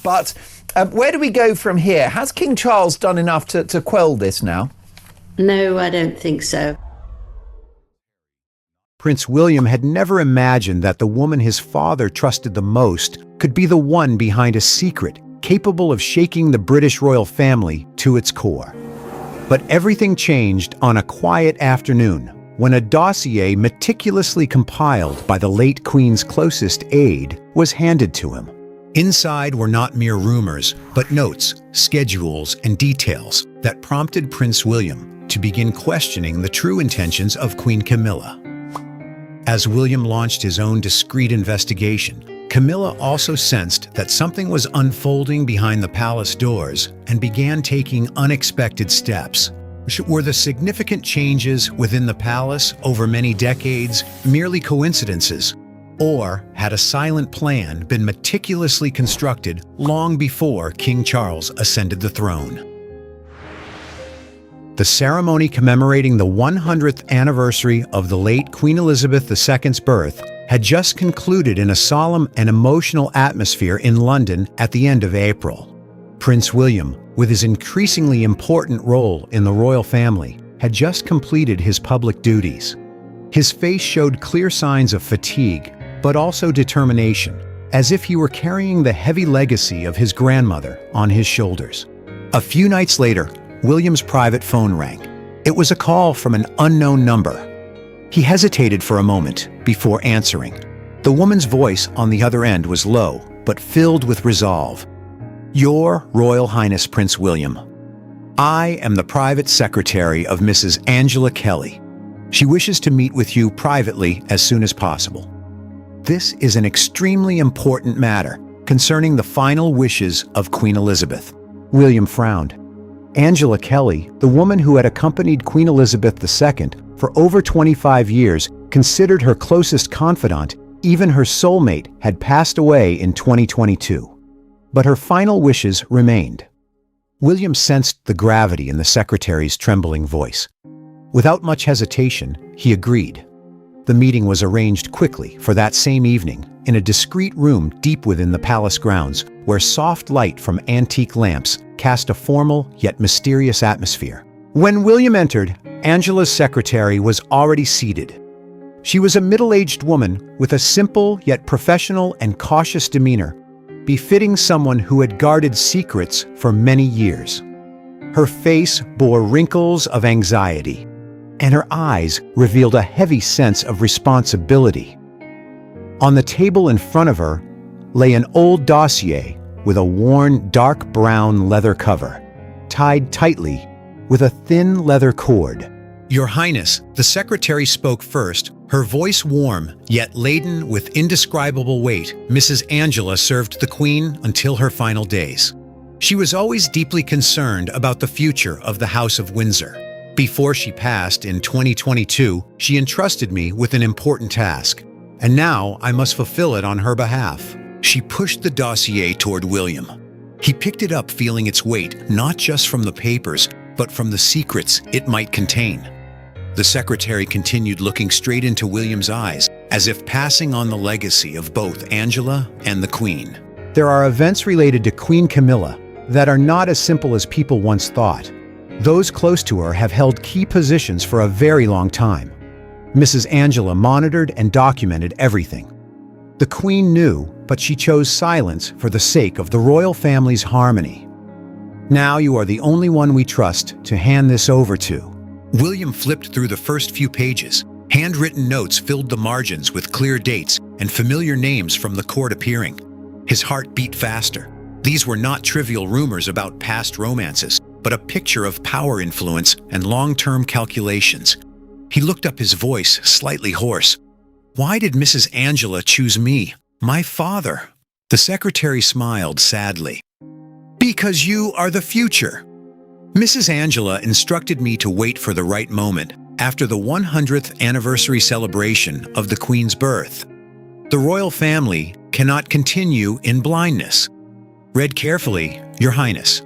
But where do we go from here? Has King Charles done enough to quell this now? No, I don't think so. Prince William had never imagined that the woman his father trusted the most could be the one behind a secret capable of shaking the British royal family to its core. But everything changed on a quiet afternoon when a dossier meticulously compiled by the late Queen's closest aide was handed to him. Inside were not mere rumors, but notes, schedules, and details that prompted Prince William to begin questioning the true intentions of Queen Camilla. As William launched his own discreet investigation, Camilla also sensed that something was unfolding behind the palace doors and began taking unexpected steps. Were the significant changes within the palace over many decades merely coincidences? Or had a silent plan been meticulously constructed long before King Charles ascended the throne? The ceremony commemorating the 100th anniversary of the late Queen Elizabeth II's birth had just concluded in a solemn and emotional atmosphere in London at the end of April. Prince William, with his increasingly important role in the royal family, had just completed his public duties. His face showed clear signs of fatigue, but also determination, as if he were carrying the heavy legacy of his grandmother on his shoulders. A few nights later, William's private phone rang. It was a call from an unknown number. He hesitated for a moment before answering. The woman's voice on the other end was low, but filled with resolve. "Your Royal Highness Prince William, I am the private secretary of Mrs. Angela Kelly. She wishes to meet with you privately as soon as possible. This is an extremely important matter concerning the final wishes of Queen Elizabeth." William frowned. Angela Kelly, the woman who had accompanied Queen Elizabeth II for over 25 years, considered her closest confidant, even her soulmate, had passed away in 2022. But her final wishes remained. William sensed the gravity in the secretary's trembling voice. Without much hesitation, he agreed. The meeting was arranged quickly for that same evening in a discreet room deep within the palace grounds, where soft light from antique lamps cast a formal yet mysterious atmosphere. When William entered, Angela's secretary was already seated. She was a middle-aged woman with a simple yet professional and cautious demeanor, befitting someone who had guarded secrets for many years. Her face bore wrinkles of anxiety, and her eyes revealed a heavy sense of responsibility. On the table in front of her lay an old dossier with a worn dark brown leather cover, tied tightly with a thin leather cord. "Your Highness," the secretary spoke first, her voice warm yet laden with indescribable weight. "Mrs. Angela served the Queen until her final days. She was always deeply concerned about the future of the House of Windsor. Before she passed in 2022, she entrusted me with an important task, and now I must fulfill it on her behalf." She pushed the dossier toward William. He picked it up, feeling its weight, not just from the papers, but from the secrets it might contain. The secretary continued, looking straight into William's eyes, as if passing on the legacy of both Angela and the Queen. "There are events related to Queen Camilla that are not as simple as people once thought. Those close to her have held key positions for a very long time. Mrs. Angela monitored and documented everything. The Queen knew, but she chose silence for the sake of the royal family's harmony. Now you are the only one we trust to hand this over to." William flipped through the first few pages. Handwritten notes filled the margins with clear dates and familiar names from the court appearing. His heart beat faster. These were not trivial rumors about past romances, but a picture of power influence and long-term calculations. He looked up, his voice slightly hoarse. "Why did Mrs. Angela choose me, my father?" The secretary smiled sadly. "Because you are the future. Mrs. Angela instructed me to wait for the right moment after the 100th anniversary celebration of the Queen's birth. The royal family cannot continue in blindness. Read carefully, Your Highness,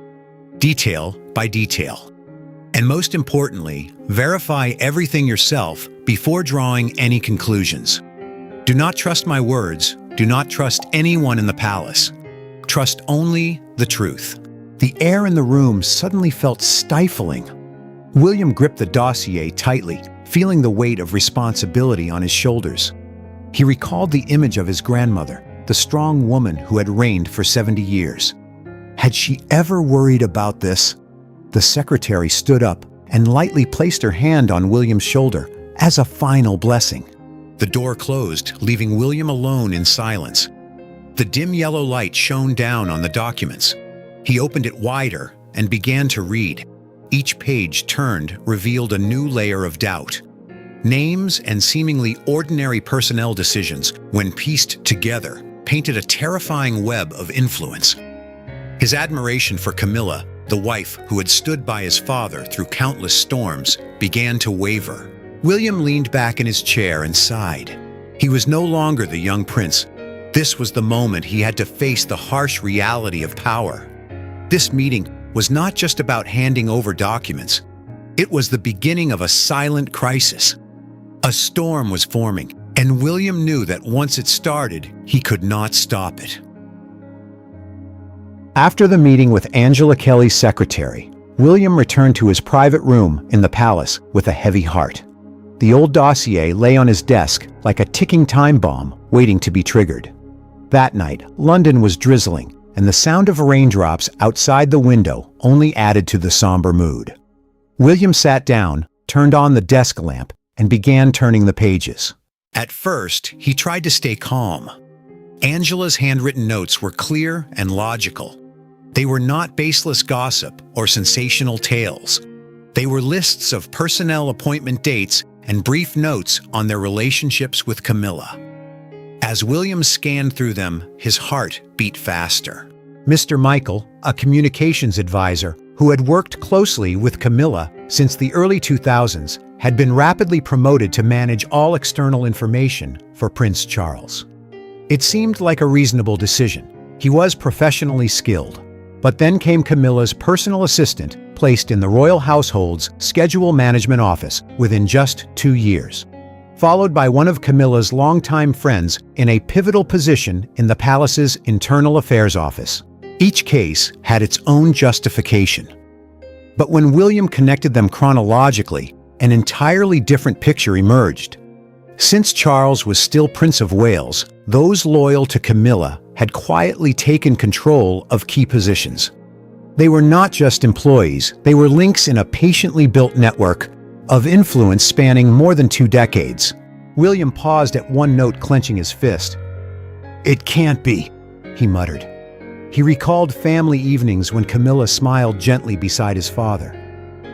detail by detail. And most importantly, verify everything yourself before drawing any conclusions. Do not trust my words. Do not trust anyone in the palace. Trust only the truth. The air in the room suddenly felt stifling. William gripped the dossier tightly, feeling the weight of responsibility on his shoulders. He recalled the image of his grandmother, the strong woman who had reigned for 70 years. Had she ever worried about this? The secretary stood up and lightly placed her hand on William's shoulder as a final blessing. The door closed, leaving William alone in silence. The dim yellow light shone down on the documents. He opened it wider and began to read. Each page turned revealed a new layer of doubt. Names and seemingly ordinary personnel decisions, when pieced together, painted a terrifying web of influence. His admiration for Camilla, the wife who had stood by his father through countless storms, began to waver. William leaned back in his chair and sighed. He was no longer the young prince. This was the moment he had to face the harsh reality of power. This meeting was not just about handing over documents. It was the beginning of a silent crisis. A storm was forming, and William knew that once it started, he could not stop it. After the meeting with Angela Kelly's secretary, William returned to his private room in the palace with a heavy heart. The old dossier lay on his desk like a ticking time bomb waiting to be triggered. That night, London was drizzling, and the sound of raindrops outside the window only added to the somber mood. William sat down, turned on the desk lamp, and began turning the pages. At first, he tried to stay calm. Angela's handwritten notes were clear and logical. They were not baseless gossip or sensational tales. They were lists of personnel appointment dates and brief notes on their relationships with Camilla. As William scanned through them, his heart beat faster. Mr. Michael, a communications advisor who had worked closely with Camilla since the early 2000s, had been rapidly promoted to manage all external information for Prince Charles. It seemed like a reasonable decision. He was professionally skilled. But then came Camilla's personal assistant, placed in the royal household's schedule management office within just 2 years, followed by one of Camilla's longtime friends in a pivotal position in the palace's internal affairs office. Each case had its own justification. But when William connected them chronologically, an entirely different picture emerged. Since Charles was still Prince of Wales, those loyal to Camilla had quietly taken control of key positions. They were not just employees, they were links in a patiently built network of influence spanning more than 2 decades. William paused at one note, clenching his fist. "It can't be," he muttered. He recalled family evenings when Camilla smiled gently beside his father.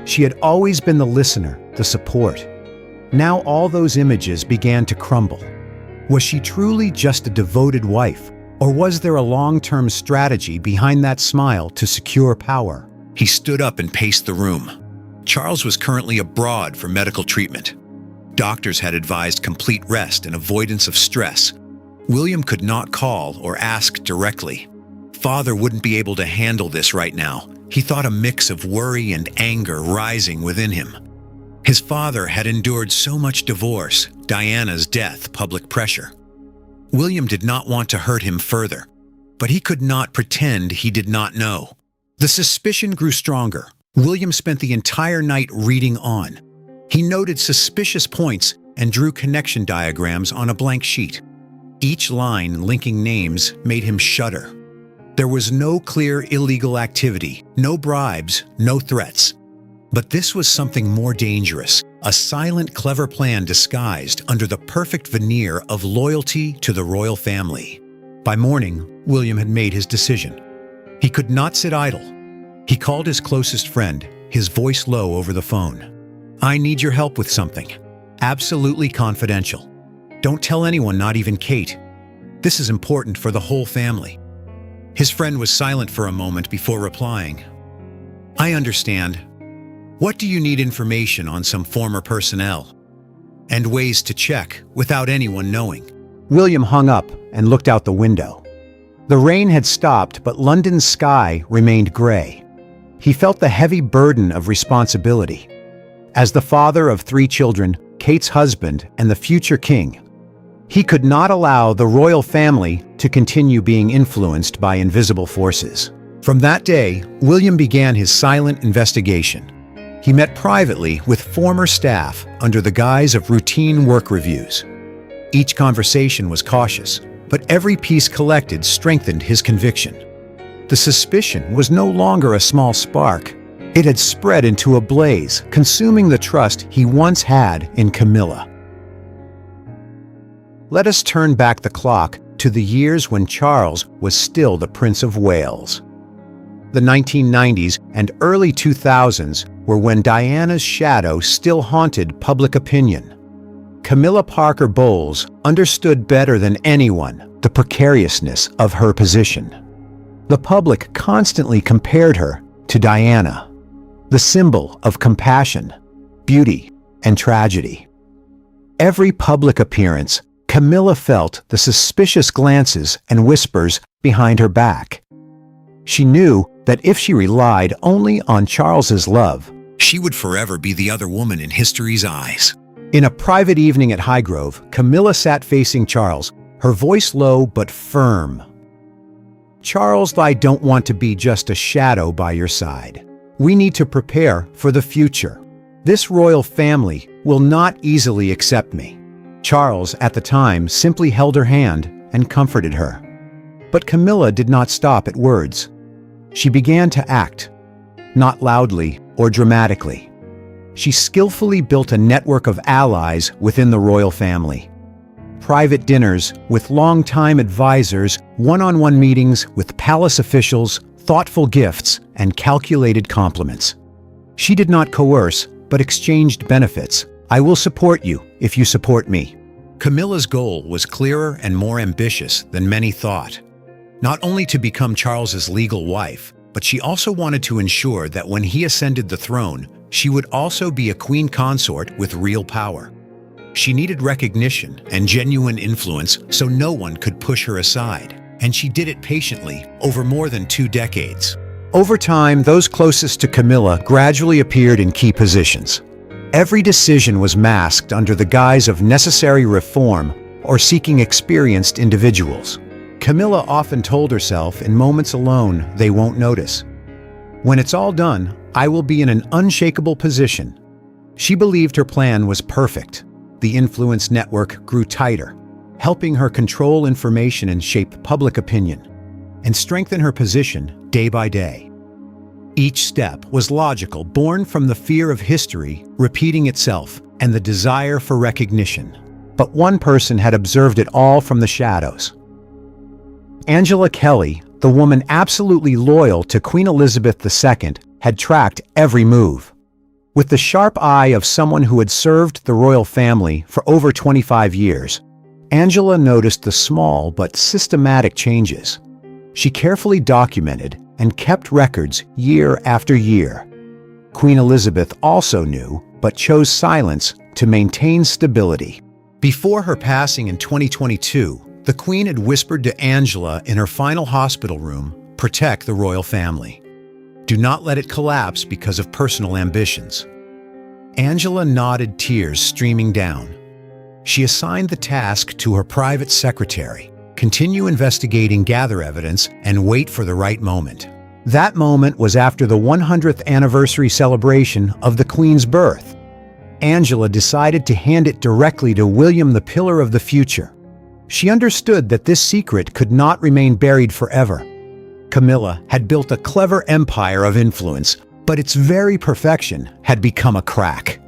She had always been the listener, the support. Now all those images began to crumble. Was she truly just a devoted wife? Or was there a long-term strategy behind that smile to secure power? He stood up and paced the room. Charles was currently abroad for medical treatment. Doctors had advised complete rest and avoidance of stress. William could not call or ask directly. Father wouldn't be able to handle this right now. He thought a mix of worry and anger rising within him. His father had endured so much divorce, Diana's death, public pressure. William did not want to hurt him further, but he could not pretend he did not know. The suspicion grew stronger. William spent the entire night reading on. He noted suspicious points and drew connection diagrams on a blank sheet. Each line linking names made him shudder. There was no clear illegal activity, no bribes, no threats. But this was something more dangerous, a silent, clever plan disguised under the perfect veneer of loyalty to the royal family. By morning, William had made his decision. He could not sit idle. He called his closest friend, his voice low over the phone. "I need your help with something. Absolutely confidential. Don't tell anyone, not even Kate. This is important for the whole family." His friend was silent for a moment before replying. "I understand. What do you need information on some former personnel? And ways to check without anyone knowing?" William hung up and looked out the window. The rain had stopped, but London's sky remained gray. He felt the heavy burden of responsibility. As the father of 3 children, Kate's husband, and the future king, He could not allow the royal family to continue being influenced by invisible forces. From that day, William began his silent investigation. He met privately with former staff under the guise of routine work reviews. Each conversation was cautious, but every piece collected strengthened his conviction. The suspicion was no longer a small spark. It had spread into a blaze, consuming the trust he once had in Camilla. Let us turn back the clock to the years when Charles was still the Prince of Wales. The 1990s and early 2000s were when Diana's shadow still haunted public opinion. Camilla Parker Bowles understood better than anyone the precariousness of her position. The public constantly compared her to Diana, the symbol of compassion, beauty, and tragedy. Every public appearance, Camilla felt the suspicious glances and whispers behind her back. She knew that if she relied only on Charles's love, she would forever be the other woman in history's eyes. In a private evening at Highgrove, Camilla sat facing Charles, her voice low but firm. "Charles, I don't want to be just a shadow by your side. We need to prepare for the future. This royal family will not easily accept me." Charles, at the time, simply held her hand and comforted her. But Camilla did not stop at words. She began to act, not loudly or dramatically. She skillfully built a network of allies within the royal family. Private dinners with long-time advisors, one-on-one meetings with palace officials, thoughtful gifts, and calculated compliments. She did not coerce, but exchanged benefits. "I will support you if you support me." Camilla's goal was clearer and more ambitious than many thought. Not only to become Charles's legal wife, but she also wanted to ensure that when he ascended the throne, she would also be a Queen Consort with real power. She needed recognition and genuine influence so no one could push her aside, and she did it patiently over more than 2 decades. Over time, those closest to Camilla gradually appeared in key positions. Every decision was masked under the guise of necessary reform or seeking experienced individuals. Camilla often told herself in moments alone they won't notice. "When it's all done, I will be in an unshakable position." She believed her plan was perfect. The influence network grew tighter, helping her control information and shape public opinion, and strengthen her position day by day. Each step was logical, born from the fear of history repeating itself and the desire for recognition. But one person had observed it all from the shadows. Angela Kelly, the woman absolutely loyal to Queen Elizabeth II, had tracked every move. With the sharp eye of someone who had served the royal family for over 25 years, Angela noticed the small but systematic changes. She carefully documented and kept records year after year. Queen Elizabeth also knew, but chose silence to maintain stability. Before her passing in 2022, the Queen had whispered to Angela in her final hospital room, "Protect the royal family. Do not let it collapse because of personal ambitions." Angela nodded, tears streaming down. She assigned the task to her private secretary: continue investigating, gather evidence, and wait for the right moment. That moment was after the 100th anniversary celebration of the Queen's birth. Angela decided to hand it directly to William, the pillar of the future. She understood that this secret could not remain buried forever. Camilla had built a clever empire of influence, but its very perfection had become a crack.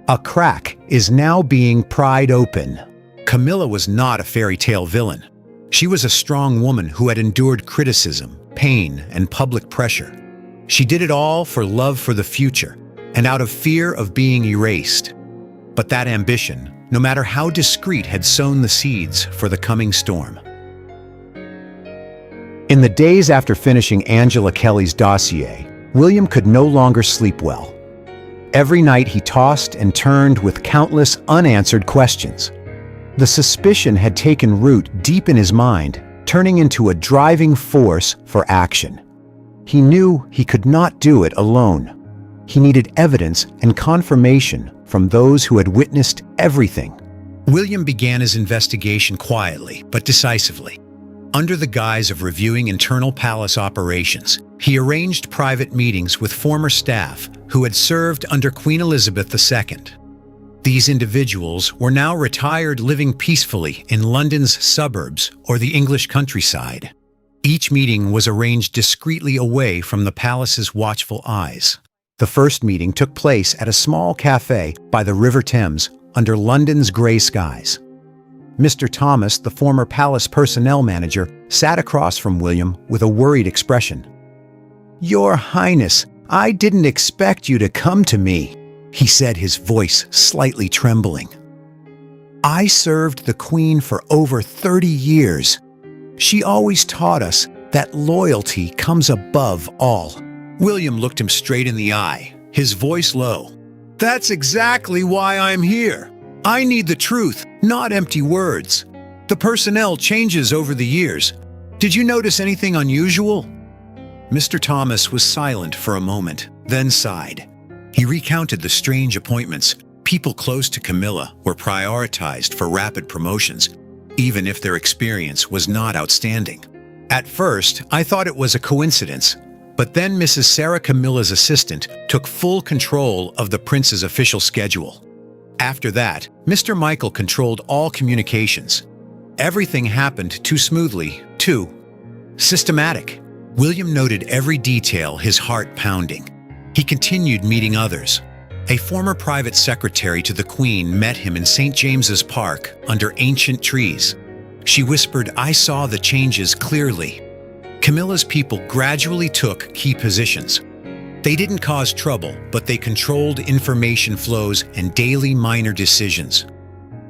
A crack is now being pried open. Camilla was not a fairy tale villain. She was a strong woman who had endured criticism, pain, and public pressure. She did it all for love for the future and out of fear of being erased. But that ambition, no matter how discreet, had sown the seeds for the coming storm. In the days after finishing Angela Kelly's dossier, William could no longer sleep well. Every night he tossed and turned with countless unanswered questions. The suspicion had taken root deep in his mind, turning into a driving force for action. He knew he could not do it alone. He needed evidence and confirmation from those who had witnessed everything. William began his investigation quietly but decisively. Under the guise of reviewing internal palace operations, he arranged private meetings with former staff who had served under Queen Elizabeth II. These individuals were now retired, living peacefully in London's suburbs or the English countryside. Each meeting was arranged discreetly away from the palace's watchful eyes. The first meeting took place at a small cafe by the River Thames under London's grey skies. Mr. Thomas, the former palace personnel manager, sat across from William with a worried expression. "Your Highness, I didn't expect you to come to me," he said, his voice slightly trembling. "I served the Queen for over 30 years. She always taught us that loyalty comes above all." William looked him straight in the eye, his voice low. "That's exactly why I'm here. I need the truth, not empty words. The personnel changes over the years. Did you notice anything unusual?" Mr. Thomas was silent for a moment, then sighed. He recounted the strange appointments. People close to Camilla were prioritized for rapid promotions, even if their experience was not outstanding. "At first, I thought it was a coincidence, but then Mrs. Sarah, Camilla's assistant, took full control of the prince's official schedule. After that, Mr. Michael controlled all communications. Everything happened too smoothly, too systematic." William noted every detail, his heart pounding. He continued meeting others. A former private secretary to the Queen met him in St. James's Park under ancient trees. She whispered, "I saw the changes clearly." Camilla's people gradually took key positions. They didn't cause trouble, but they controlled information flows and daily minor decisions.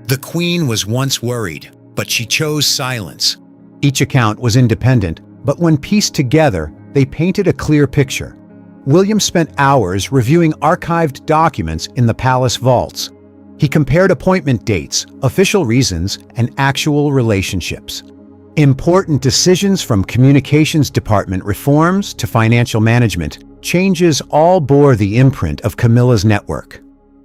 The Queen was once worried, but she chose silence. Each account was independent, but when pieced together, they painted a clear picture. William spent hours reviewing archived documents in the palace vaults. He compared appointment dates, official reasons, and actual relationships. Important decisions from communications department reforms to financial management, changes all bore the imprint of Camilla's network.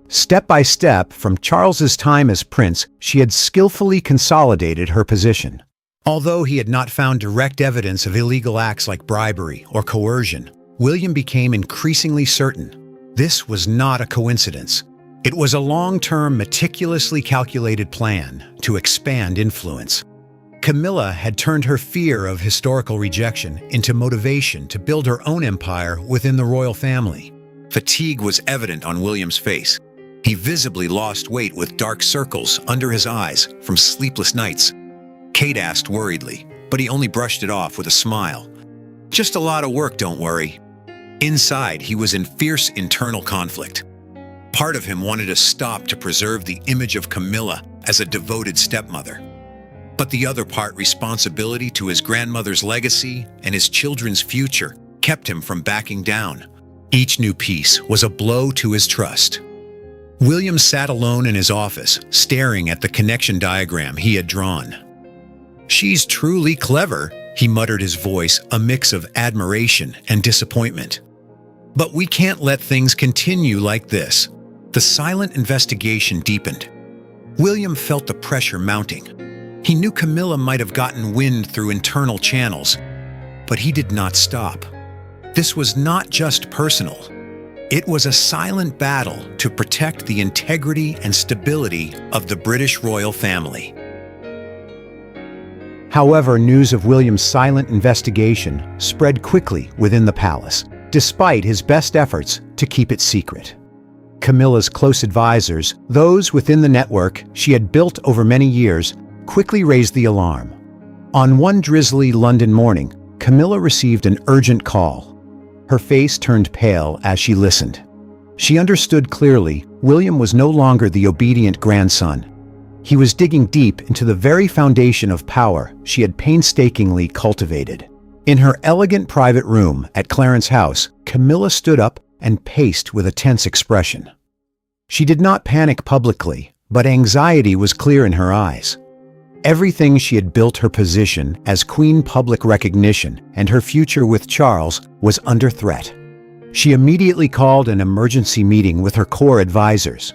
Step by step, from Charles's time as prince, she had skillfully consolidated her position. Although he had not found direct evidence of illegal acts like bribery or coercion, William became increasingly certain this was not a coincidence. It was a long-term, meticulously calculated plan to expand influence. Camilla had turned her fear of historical rejection into motivation to build her own empire within the royal family. Fatigue was evident on William's face. He visibly lost weight with dark circles under his eyes from sleepless nights. Kate asked worriedly, but he only brushed it off with a smile. "Just a lot of work, don't worry." Inside, he was in fierce internal conflict. Part of him wanted to stop to preserve the image of Camilla as a devoted stepmother. But the other part, responsibility to his grandmother's legacy and his children's future, kept him from backing down. Each new piece was a blow to his trust. William sat alone in his office, staring at the connection diagram he had drawn. "She's truly clever," he muttered, his voice a mix of admiration and disappointment. "But we can't let things continue like this." The silent investigation deepened. William felt the pressure mounting. He knew Camilla might have gotten wind through internal channels, but he did not stop. This was not just personal. It was a silent battle to protect the integrity and stability of the British royal family. However, news of William's silent investigation spread quickly within the palace, despite his best efforts to keep it secret. Camilla's close advisors, those within the network she had built over many years, quickly raised the alarm. On one drizzly London morning, Camilla received an urgent call. Her face turned pale as she listened. She understood clearly William was no longer the obedient grandson. He was digging deep into the very foundation of power she had painstakingly cultivated. In her elegant private room at Clarence House, Camilla stood up and paced with a tense expression. She did not panic publicly, but anxiety was clear in her eyes. Everything she had built, her position as queen, public recognition, and her future with Charles was under threat. She immediately called an emergency meeting with her core advisors.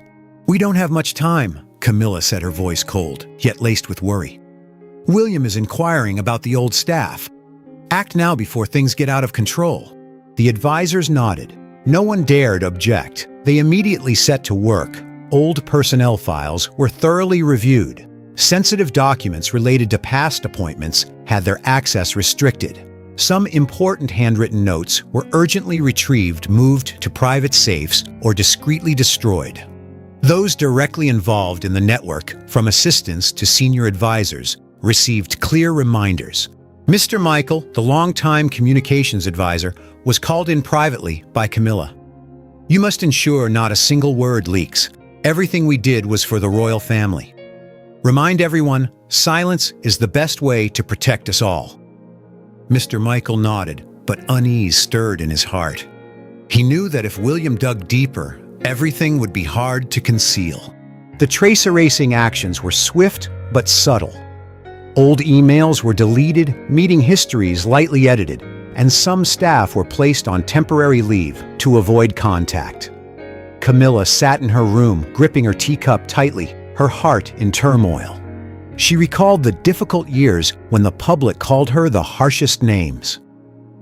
"We don't have much time," Camilla said, her voice cold, yet laced with worry. "William is inquiring about the old staff. Act now before things get out of control." The advisors nodded. No one dared object. They immediately set to work. Old personnel files were thoroughly reviewed. Sensitive documents related to past appointments had their access restricted. Some important handwritten notes were urgently retrieved, moved to private safes, or discreetly destroyed. Those directly involved in the network, from assistants to senior advisors, received clear reminders. Mr. Michael, the longtime communications advisor, was called in privately by Camilla. "You must ensure not a single word leaks. Everything we did was for the royal family. Remind everyone, silence is the best way to protect us all." Mr. Michael nodded, but unease stirred in his heart. He knew that if William dug deeper, everything would be hard to conceal. The trace erasing actions were swift but subtle. Old emails were deleted, meeting histories lightly edited, and some staff were placed on temporary leave to avoid contact. Camilla sat in her room, gripping her teacup tightly, her heart in turmoil. She recalled the difficult years when the public called her the harshest names.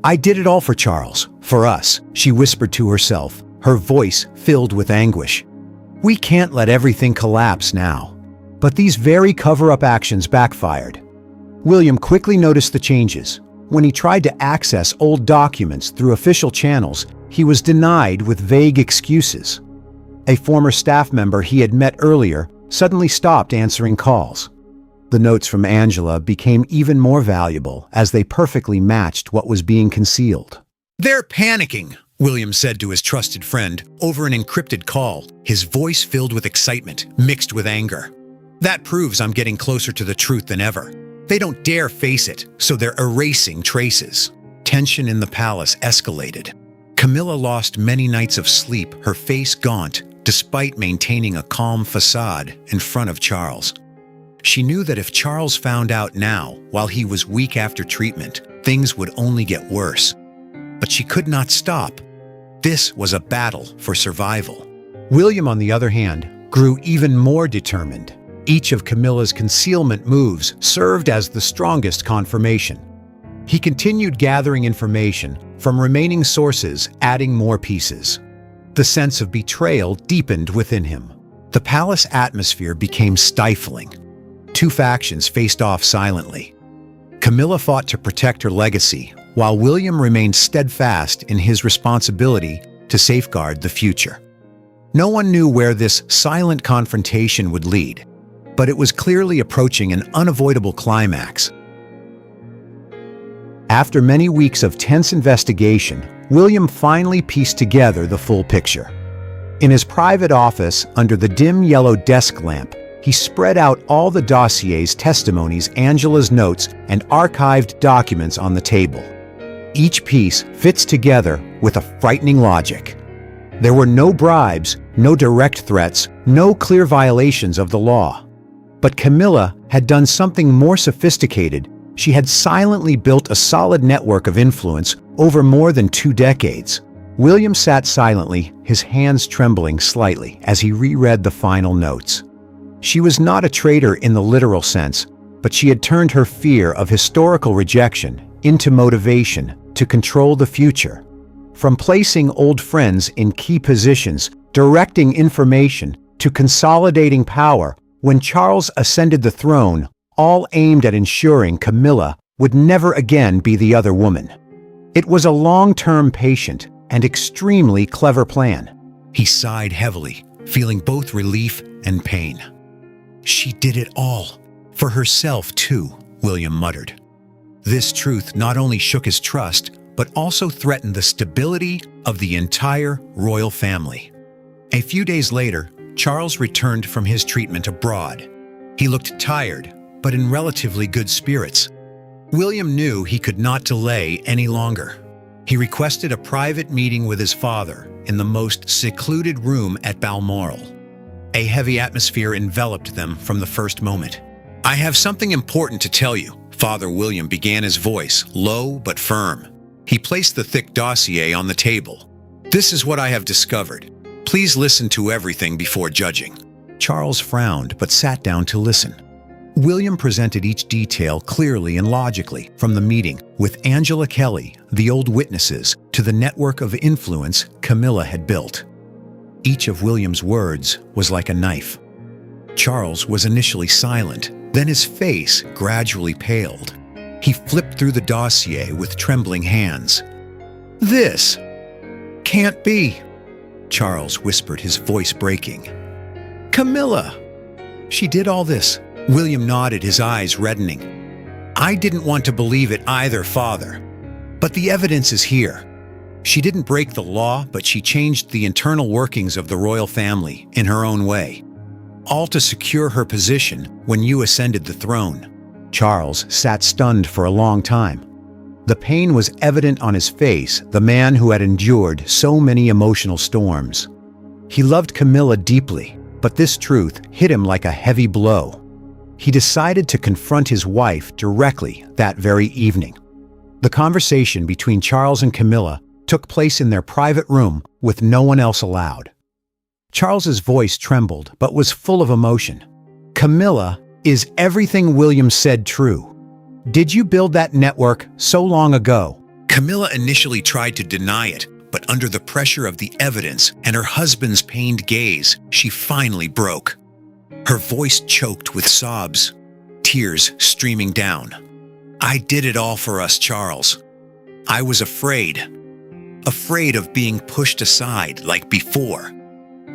"I did it all for Charles, for us," she whispered to herself, her voice filled with anguish. "We can't let everything collapse now." But these very cover-up actions backfired. William quickly noticed the changes. When he tried to access old documents through official channels, he was denied with vague excuses. A former staff member he had met earlier suddenly stopped answering calls. The notes from Angela became even more valuable as they perfectly matched what was being concealed. "They're panicking," William said to his trusted friend over an encrypted call, his voice filled with excitement, mixed with anger. "That proves I'm getting closer to the truth than ever. They don't dare face it, so they're erasing traces." Tension in the palace escalated. Camilla lost many nights of sleep, her face gaunt, despite maintaining a calm facade in front of Charles. She knew that if Charles found out now, while he was weak after treatment, things would only get worse. But she could not stop. This was a battle for survival. William, on the other hand, grew even more determined. Each of Camilla's concealment moves served as the strongest confirmation. He continued gathering information from remaining sources, adding more pieces. The sense of betrayal deepened within him. The palace atmosphere became stifling. Two factions faced off silently. Camilla fought to protect her legacy, while William remained steadfast in his responsibility to safeguard the future. No one knew where this silent confrontation would lead, but it was clearly approaching an unavoidable climax. After many weeks of tense investigation, William finally pieced together the full picture. In his private office, under the dim yellow desk lamp, he spread out all the dossiers, testimonies, Angela's notes, and archived documents on the table. Each piece fits together with a frightening logic. There were no bribes, no direct threats, no clear violations of the law. But Camilla had done something more sophisticated. She had silently built a solid network of influence over more than 2 decades. William sat silently, his hands trembling slightly as he reread the final notes. She was not a traitor in the literal sense, but she had turned her fear of historical rejection into motivation to control the future. From placing old friends in key positions, directing information, to consolidating power, when Charles ascended the throne, all aimed at ensuring Camilla would never again be the other woman. It was a long-term, patient, and extremely clever plan. He sighed heavily, feeling both relief and pain. "She did it all. For herself, too," William muttered. This truth not only shook his trust, but also threatened the stability of the entire royal family. A few days later, Charles returned from his treatment abroad. He looked tired, but in relatively good spirits. William knew he could not delay any longer. He requested a private meeting with his father in the most secluded room at Balmoral. A heavy atmosphere enveloped them from the first moment. "I have something important to tell you," Father William began, his voice low but firm. He placed the thick dossier on the table. "This is what I have discovered. Please listen to everything before judging." Charles frowned but sat down to listen. William presented each detail clearly and logically, from the meeting with Angela Kelly, the old witnesses, to the network of influence Camilla had built. Each of William's words was like a knife. Charles was initially silent, then his face gradually paled. He flipped through the dossier with trembling hands. "This can't be," Charles whispered, his voice breaking. "Camilla! She did all this." William nodded, his eyes reddening. "I didn't want to believe it either, Father. But the evidence is here. She didn't break the law, but she changed the internal workings of the royal family in her own way, all to secure her position when you ascended the throne." Charles sat stunned for a long time. The pain was evident on his face, the man who had endured so many emotional storms. He loved Camilla deeply, but this truth hit him like a heavy blow. He decided to confront his wife directly that very evening. The conversation between Charles and Camilla took place in their private room with no one else allowed. Charles's voice trembled but was full of emotion. "Camilla, is everything William said true? Did you build that network so long ago?" Camilla initially tried to deny it, but under the pressure of the evidence and her husband's pained gaze, she finally broke. Her voice choked with sobs, tears streaming down. "I did it all for us, Charles. I was afraid of being pushed aside like before.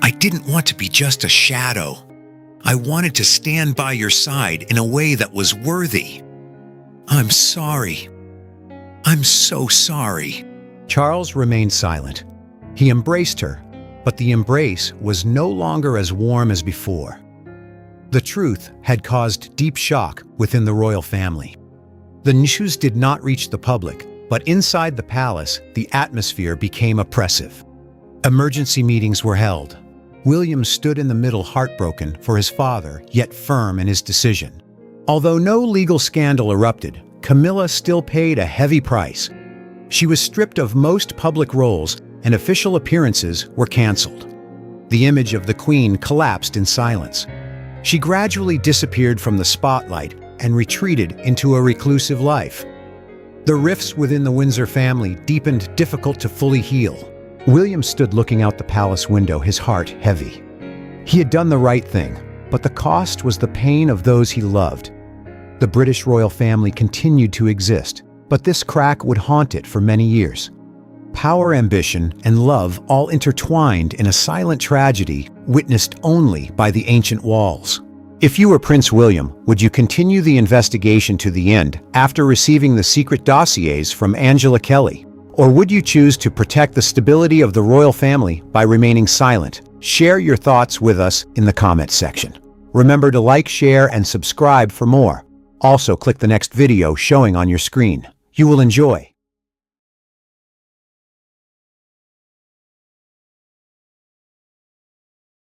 I didn't want to be just a shadow. I wanted to stand by your side in a way that was worthy. I'm sorry. I'm so sorry." Charles remained silent. He embraced her, but the embrace was no longer as warm as before. The truth had caused deep shock within the royal family. The news did not reach the public, but inside the palace, the atmosphere became oppressive. Emergency meetings were held. William stood in the middle, heartbroken for his father, yet firm in his decision. Although no legal scandal erupted, Camilla still paid a heavy price. She was stripped of most public roles, and official appearances were canceled. The image of the Queen collapsed in silence. She gradually disappeared from the spotlight and retreated into a reclusive life. The rifts within the Windsor family deepened, difficult to fully heal. William stood looking out the palace window, his heart heavy. He had done the right thing, but the cost was the pain of those he loved. The British royal family continued to exist, but this crack would haunt it for many years. Power, ambition, and love all intertwined in a silent tragedy witnessed only by the ancient walls. If you were Prince William, would you continue the investigation to the end after receiving the secret dossiers from Angela Kelly? Or would you choose to protect the stability of the royal family by remaining silent? Share your thoughts with us in the comments section. Remember to like, share, and subscribe for more. Also, click the next video showing on your screen. You will enjoy.